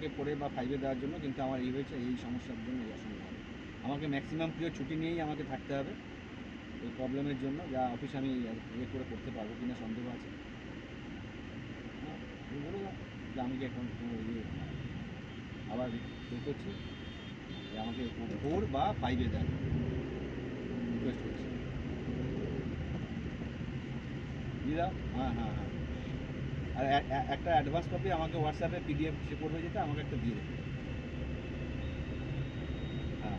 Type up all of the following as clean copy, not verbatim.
আমাকে 4 বা 5 দেওয়ার জন্য, কিন্তু আমার এই হয়েছে, এই সমস্যার জন্য এই অসুবিধা হবে। আমাকে ম্যাক্সিমাম পিরিয়ড ছুটি নিয়েই আমাকে থাকতে হবে এই প্রবলেমের জন্য, যা অফিস আমি ইয়ে করে করতে পারবো কিনা সন্দেহ আছে। হ্যাঁ, আমি বলে দাও যে আমাকে এখন কোনো ইয়ে আবার পে করছি, যে আমাকে 4 বা 5 দেওয়ার জন্য রিকোয়েস্ট করছি। দিয়ে দাও। হ্যাঁ হ্যাঁ হ্যাঁ। আর একটা অ্যাডভান্স কপি আমাকে হোয়াটসঅ্যাপে পিডিএফ সে করবে, যেটা আমাকে একটা দিয়ে দেবে। হ্যাঁ,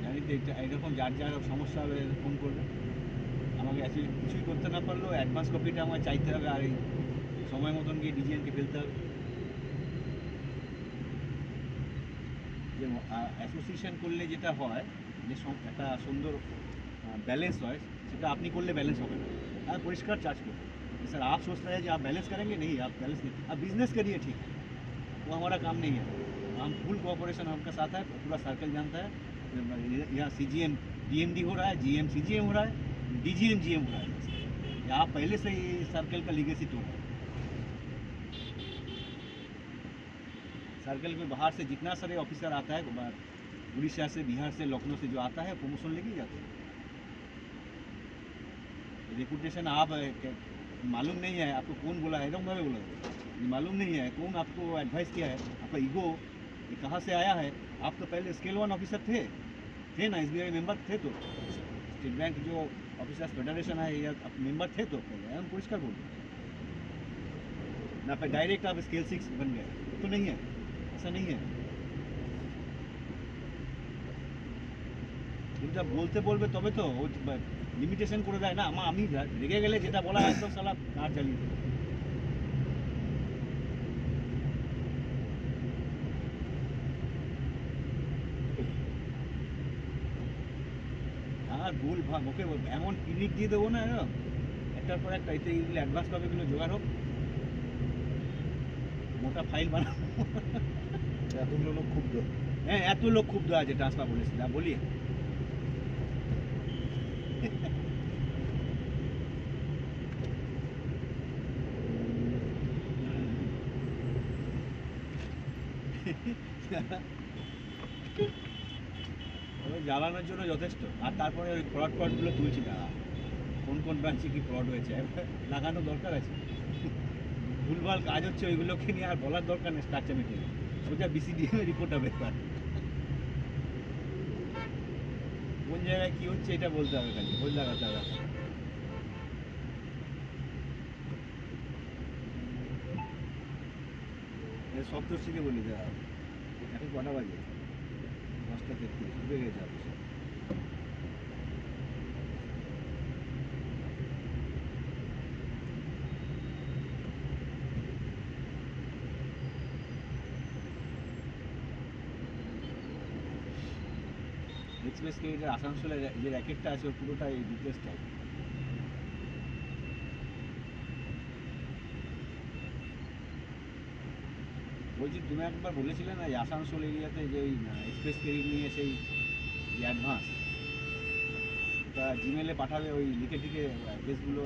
জানি তো এটা এরকম যার যার সমস্যা হবে ফোন করবে। আমাকে অ্যাকচুয়ালি কিছুই করতে না পারলেও অ্যাডভান্স কপিটা আমায় চাইতে হবে, আর এই সময় মতন গিয়ে ডিজিএনকে ফেলতে হবে। যে অ্যাসোসিয়েশন করলে যেটা হয়, যে একটা সুন্দর बैलेंस হয়, সেটা আপনি করলে ব্যালেন্স হবে না। আর পরিষ্কার চার্ज করবে कि सर आप सोच रहे हैं कि आप बैलेंस करेंगे, नहीं आप बैलेंस नहीं, आप बिजनेस करिए, ठीक है, वो हमारा काम नहीं है। हम फुल कोऑपरेशन आपके साथ है, पूरा सर्कल जानता है। यहाँ सीजीएम डीएमडी हो रहा है, जीएम सीजीएम हो रहा है, डीजीएम जीएम हो रहा है। या आप पहले से ही सर्कल का लीगेसी तोड़ रहे हैं। सर्कल में बाहर से जितना सारे ऑफिसर आता है, उड़ीसा से, बिहार से, लखनऊ से जो आता है, प्रमोशन लेके ही जाते हैं। रेपुटेशन आप मालूम नहीं है आपको कौन बोला है, एकदम भावे बोला है, ये मालूम नहीं है कौन आपको एडवाइस किया है, आपका ईगो ये कहाँ से आया है। आप तो पहले स्केल 1 ऑफिसर थे ना, SBI मेंबर थे, तो स्टेट बैंक जो ऑफिसर्स फेडरेशन है या मेंबर थे, तो पहले हम पुरस्कार बोलते ना, फिर डायरेक्ट आप स्केल 6 बन गए, तो नहीं है, ऐसा नहीं है। কিন্তু বলতে বলবে তবে তো ও লিমিটেশন করে দেয় না। আমি রেগে গেলে যেটা বলা হয় একদম সালা কার চালিয়ে দেয়। আর ভুল ভাগ ওকে এমন ক্লিনিক দিয়ে দেবো না, একটার পর একটা, এতে এইগুলো অ্যাডভান্স কপিগুলো জোগাড় হোক, মোটা ফাইল বানাবো। এতগুলো লোক ক্ষুব্ধ। হ্যাঁ, এত লোক ক্ষুব্ধ আছে ট্রান্সফার বলেছে, যা বলি। ওই জ্বালানোর জন্য যথেষ্ট। আর তারপরে ওই ফ্রডগুলো তুলছি না, কোন কোন ব্রাঞ্চে কি ফ্রড হয়েছে লাগানো দরকার আছে। ভুলভাল কাজ হচ্ছে ওইগুলোকে নিয়ে আর বলার দরকার নেই, স্ট্রাকচার মিটিং সোজা BCDM এ রিপোর্ট হবে। কোন জায়গায় কী হচ্ছে এটা বলতে হবে, খালি খোঁজ লাগাতে হবে। সপ্তর্ষিকে বলি দেওয়া, এখন কটা বাজে? 10:33, ঢুকে গেছে অফিসে। এক্সপ্রেস ক্রেডিটের আসানসোলে যে র্যাকেটটা আছে ওর পুরোটা এই ডিটেলসটাই। বলছি তুমি একবার বলেছিলে না এই আসানসোল এরিয়াতে যে ওই এক্সপ্রেস ক্রেডিট নিয়ে সেই অ্যাডভান্স, ওটা জিমেলে পাঠাবে, ওই লিখে টিকে অ্যাড্রেসগুলো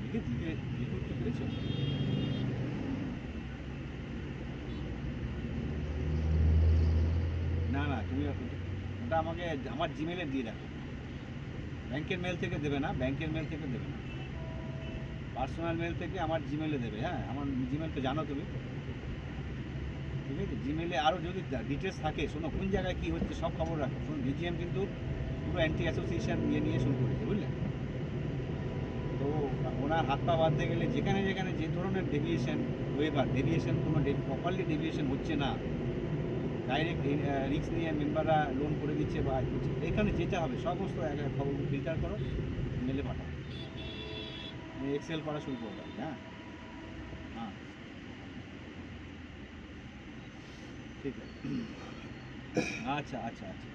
লিখে লিখে লিখে উঠতে পেরেছো? না না, তুমি ওটা আমাকে আমার জিমেলে দিয়ে রাখো। ব্যাংকের মেল থেকে দেবে না, ব্যাংকের মেল থেকে দেবে না, পার্সোনাল মেল থেকে আমার জিমেলে দেবে। হ্যাঁ, আমার জিমেল তো জানো তুমি, ঠিক আছে? জিমেলে আরও যদি ডিটেলস থাকে, শোনো কোন জায়গায় কী হচ্ছে সব খবর রাখো। শোনো, DGM কিন্তু পুরো অ্যান্টি অ্যাসোসিয়েশন ইয়ে নিয়ে শুরু করেছে, বুঝলে তো। ওনার হাত পা বাঁধতে গেলে যেখানে যেখানে যে ধরনের ডেভিয়েশন, ওয়েবার ডেভিয়েশন, কোনো প্রপারলি ডেভিয়েশন হচ্ছে না, ডাইরেক্ট রিস্ক নিয়ে মেম্বাররা লোন করে দিচ্ছে বা এখানে যেতে হবে, সমস্ত খবরগুলো ফিল্টার করো, মেলে পাঠাও, এক্সেল করা শুরু করবে। হ্যাঁ হ্যাঁ, ঠিক আছে। আচ্ছা আচ্ছা আচ্ছা।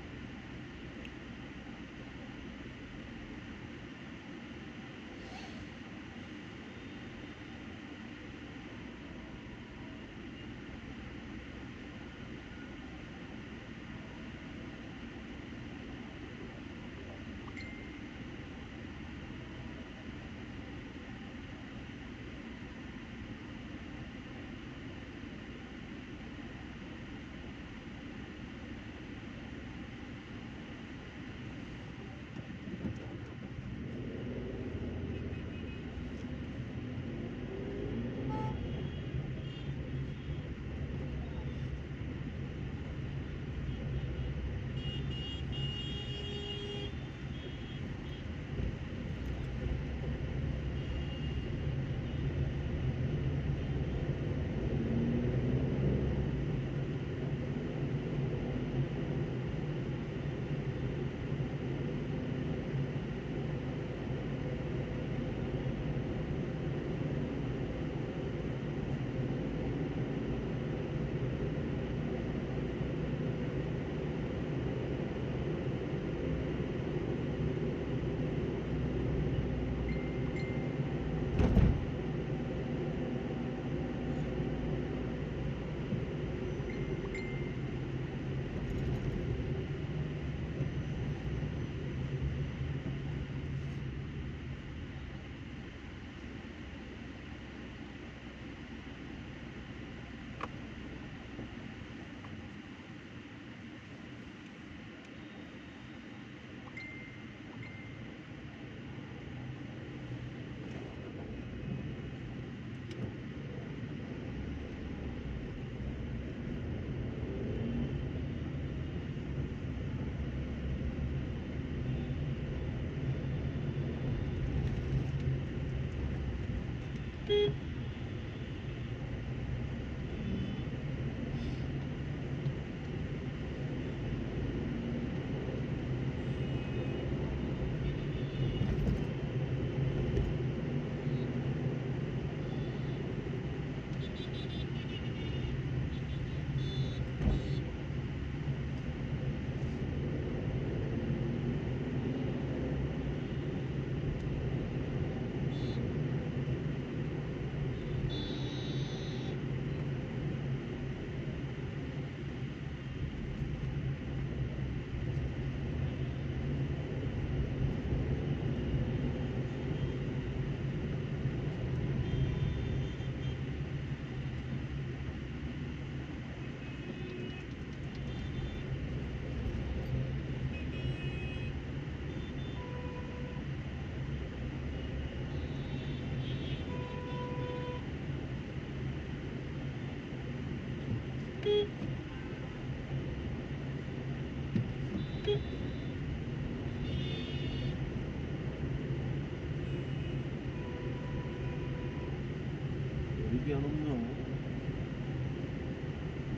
এবিপি আনন্দ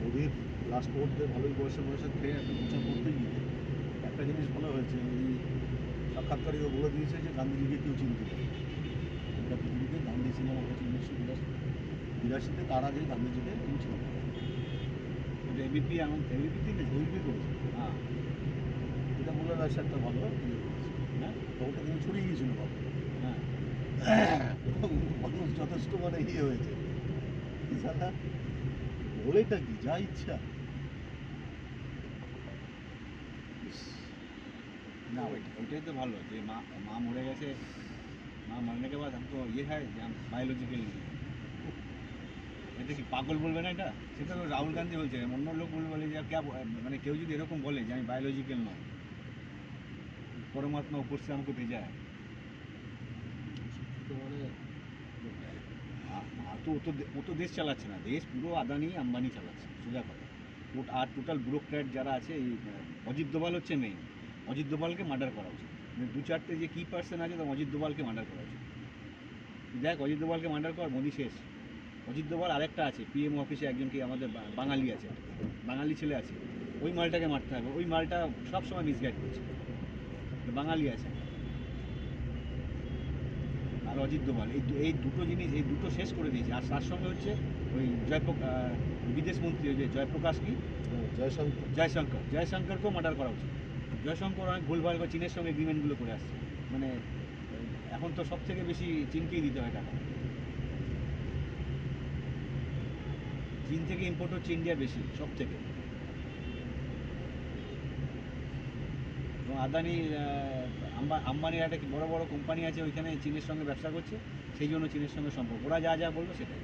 মোদির লাস্ট মুহূর্তে ভালোই পয়সা খেয়ে একটা প্রচার করতে গিয়ে একটা জিনিস ভালো হয়েছে, ওই সাক্ষাৎকারীরা বলে দিয়েছে যে গান্ধীজিকে কেউ চিনতে পারে। এটা পৃথিবীতে গান্ধী সিনেমা হয়েছে 1982 তার আগেই গান্ধীজিকে কেউ চিনতে পারে। এবিপি আনন্দ এবিপি থেকে এবিপি করেছে। হ্যাঁ এটা বলে রাখছে একটা ভালো ইয়ে করেছে, হ্যাঁ খবরটা কিন্তু ছড়িয়ে গিয়েছিল ভালো। হ্যাঁ মানুষ যথেষ্ট মানে ইয়ে হয়েছে, সালা বলেটা কি যা ইচ্ছা। না ওইটাই তো ভালো যে মা মা মরে গেছে, মা মরने के बाद हमको ये है बायोलॉजिकल এটা কি পাগল বলবে না এটা? সেটা তো রাহুল গান্ধী বলছে, অন্য লোক বলে যে কে মানে কেউ যদি এরকম বলে যে আমি বায়োলজিক্যাল নয়, পরমাত্মা উপর से हमको भेजा है। তো মানে ও তো দেশ চালাচ্ছে না, দেশ পুরো আদানি আম্বানি চালাচ্ছে, সোজা কথা। আর টোটাল ব্যুরোক্র্যাট যারা আছে, এই অজিত দোভাল হচ্ছে মেইন। অজিত দোভালকে মার্ডার করা উচিত। মানে দু চারটে যে কি পার্সন আছে, তো অজিত দোভালকে মার্ডার করা উচিত। দেখ অজিত দোভালকে মার্ডার কর, মোদি শেষ। অজিত দোভাল আরেকটা আছে পিএমও অফিসে একজন কি আমাদের বাঙালি আছে, বাঙালি ছেলে আছে, ওই মালটাকে মারতে হবে। ওই মালটা সবসময় মিসগাইড করছে, বাঙালি আছে। আর অজিত দোভাল এই দুটো জিনিস, এই দুটো শেষ করে দিয়েছে। আর তার সঙ্গে হচ্ছে ওই বিদেশ মন্ত্রী ওই যে জয়প্রকাশ কি জয়শঙ্করকেও মার্ডার করা উচিত। জয়শঙ্কর অনেক ভুলভাল করে চীনের সঙ্গে এগ্রিমেন্টগুলো করে আসছে। মানে এখন তো সব থেকে বেশি চীনকেই দিতে হয় টাকা। চীন থেকে ইম্পোর্ট হচ্ছে ইন্ডিয়া বেশি সব থেকে। এবং আদানি আম্বানির একটা বড় বড় কোম্পানি আছে ওইখানে চীনের সঙ্গে ব্যবসা করছে, সেই জন্য চীনের সঙ্গে সম্পর্ক। ওরা যা যা বলবে সেটাই।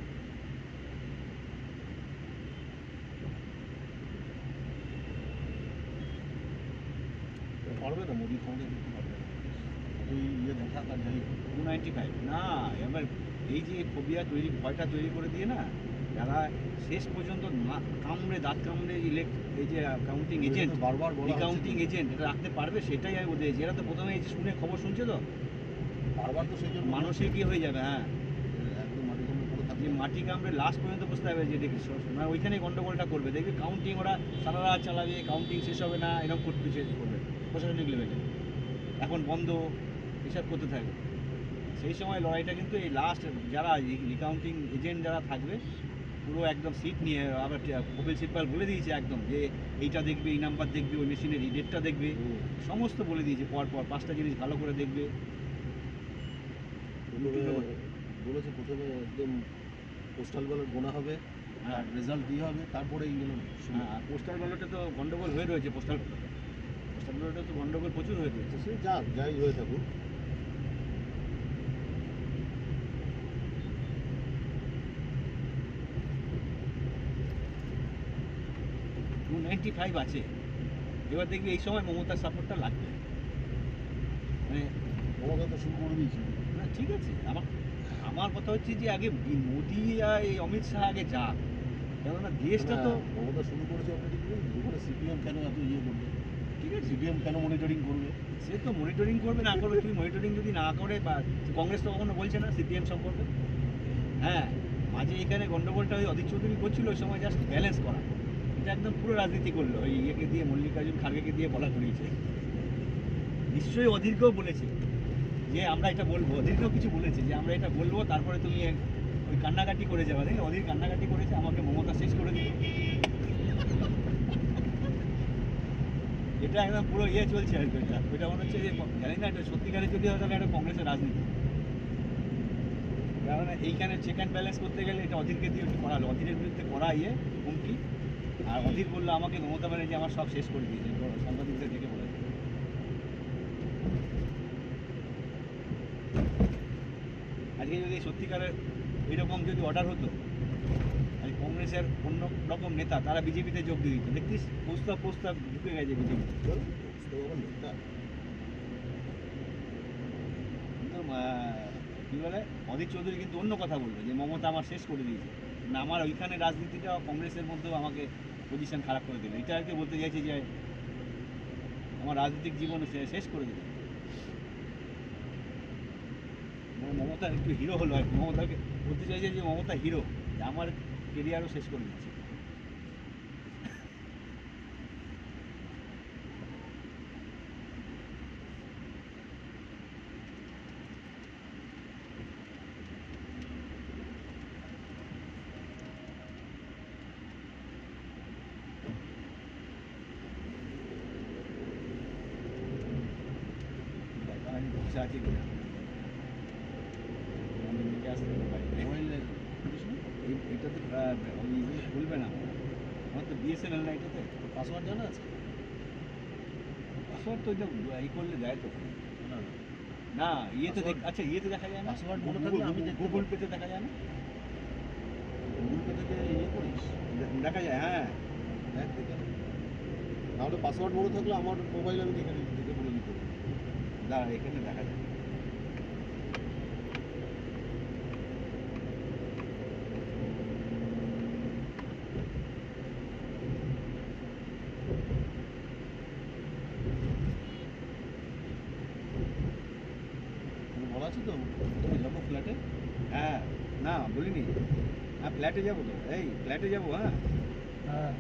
পারবে না মোদি ক্ষমতা দিতে পারবে না, ওই ইয়ে দেখা আর যাই হোক। 295 না, এবার এই যে ফোবিয়া তৈরি, ভয়টা তৈরি করে দিয়ে না, যারা শেষ পর্যন্ত দাঁত কামড়ে এই যে কাউন্টিং এজেন্ট, বারবার বলা কাউন্টিং এজেন্ট এটা রাখতে পারবে, সেটাই আমি বলতে চাইছি। এরা তো প্রথমে এই যে শুনে খবর শুনছে, তো বারবার তো সেই জন্য মানুষের কি হয়ে যাবে। হ্যাঁ, একদম মাটি কামড়ে পড়ে থাকবে। যে মাটি কামড়ে লাস্ট পর্যন্ত বুঝতে হবে যে দেখি মানে ওইখানে গন্ডগোলটা করবে। দেখবি কাউন্টিং ওরা সারা রাত চালাবে, কাউন্টিং শেষ হবে না, এরকম করতে করবে প্রশাসনিক লেভেলে। এখন বন্ধ, এসব করতে থাকবে। সেই সময় লড়াইটা কিন্তু এই লাস্ট যারা রিকাউন্টিং এজেন্ট যারা থাকবে, পুরো একদম সিট নিয়ে, আবার কপিল সিব্বাল বলে দিয়েছে একদম যে এইটা দেখবে, এই নাম্বার দেখবে, ওই মেশিনের এই ডেটটা দেখবে, সমস্ত বলে দিয়েছে। পর 5টা জিনিস ভালো করে দেখবে। বলেছে প্রথমে একদম পোস্টাল ব্যালট গোনা হবে, হ্যাঁ, রেজাল্ট দিয়ে হবে, তারপরে এইগুলো হ্যাঁ, আর পোস্টাল ব্যালটে তো গন্ডগোল হয়ে রয়েছে। পোস্টাল ব্যালটে তো গন্ডগোল প্রচুর হয়ে রয়েছে। সে যাই হয়ে থাকুক। 295 আছে। এবার দেখবি এই সময় মমতার সাপোর্টটা লাগবে। মানে মমতা তো শুরু করে দিয়েছে। না ঠিক আছে, আমার কথা হচ্ছে যে আগে মোদি আর এই অমিত শাহ আগে যাক, কেননা দেশটা তো মমতা শুরু করেছে অলরেডি। এবারে সিপিএম কেন এত ইয়ে করবে? ঠিক আছে, সিপিএম কেন মনিটরিং করবে? সে তো মনিটরিং করবে, না করবে। তুমি মনিটরিং যদি না করে, বা কংগ্রেস তো কখনো বলছে না সিপিএম সম্পর্কে। হ্যাঁ, মাঝে এখানে গন্ডগোলটা ওই অধীর চৌধুরী করছিল, ওই সময় জাস্ট ব্যালেন্স করা। এটা একদম পুরো রাজনীতি করলো, ওই ইয়েকে দিয়ে, মল্লিকার্জুন খার্গেকে দিয়ে বলা করিয়েছে। নিশ্চয়ই অধীরকেও বলেছে যে আমরা এটা বলবো, অধীরকেও কিছু বলেছে যে আমরা এটা বলবো, তারপরে তুমি ওই কান্নাকাটি করে যাবে। দেখি অধীর কান্নাকাটি করেছে, আমাকে মমতা শেষ করে দিল। এটা একদম পুরো ইয়ে চলছে আর কি। ওইটা মনে হচ্ছে যে জানি না, এটা সত্যিকারের যদি হয় তাহলে একটা কংগ্রেসের রাজনীতি। কারণ এইখানে চেক অ্যান্ড ব্যালেন্স করতে গেলে এটা অধীরকে দিয়ে একটু করালো, অধীরের বিরুদ্ধে করা হুমকি। আর অধীর বললো আমাকে মমতা ব্যানার্জি আমার সব শেষ করে দিয়েছে, সাংবাদিকদের ডেকে বলেছে। আজকে যদি সত্যিকারের এরকম যদি অর্ডার হতো, আর কংগ্রেসের অন্য রকম নেতা তারা বিজেপিতে যোগ দিয়ে দিত। দেখতিস প্রস্তাব ঢুকে গেছে বিজেপি। কিন্তু কী বলে, অধীর চৌধুরী কিন্তু অন্য কথা বলবে যে মমতা আমার শেষ করে দিয়েছে, না আমার ওইখানে রাজনীতিটা কংগ্রেসের মধ্যেও আমাকে পজিশন খারাপ করে দিল। এটা আর কি বলতে চাইছে যে আমার রাজনৈতিক জীবন শেষ করে দিল। মানে মমতা একটু হিরো হলো আর কি। মমতাকে বলতে চাইছে যে মমতা হিরো। যে আমার কেরিয়ারও শেষ করে দিচ্ছে। দেখা আমি বসে আছি কিনা আমাদের দিকে আসতে হবে বাড়িতে। মোবাইলে করিস না? এইটাতে ওই ইগুলো খুলবে না আমার তো বিএসএনএল না এটাতে। তোর পাসওয়ার্ড জানা আছে? পাসওয়ার্ড তো ওইটা ই করলে দেয় তো। না না, না ইয়েতে Password- আচ্ছা ইয়েতে দেখা যায় না, পাসওয়ার্ড মনে থাকলে আমি দেখতে গুগল পাবো। পেতে দেখা যায় না? গুগল পে থেকে ইয়ে করিস, দেখা যায়, হ্যাঁ। দেখ দেখে নে। নাহলে পাসওয়ার্ড মনে থাকলে আমার মোবাইল আমি দেখে নিই, দেখে বলে দিতে পারি। দাঁড়া এখানে দেখা যায়। কোনো বলা আছে তো তুমি যাবো ফ্ল্যাটে? হ্যাঁ না বলিনি, হ্যাঁ ফ্ল্যাটে যাবো তো, এই ফ্ল্যাটে যাবো, হ্যাঁ। হ্যাঁ।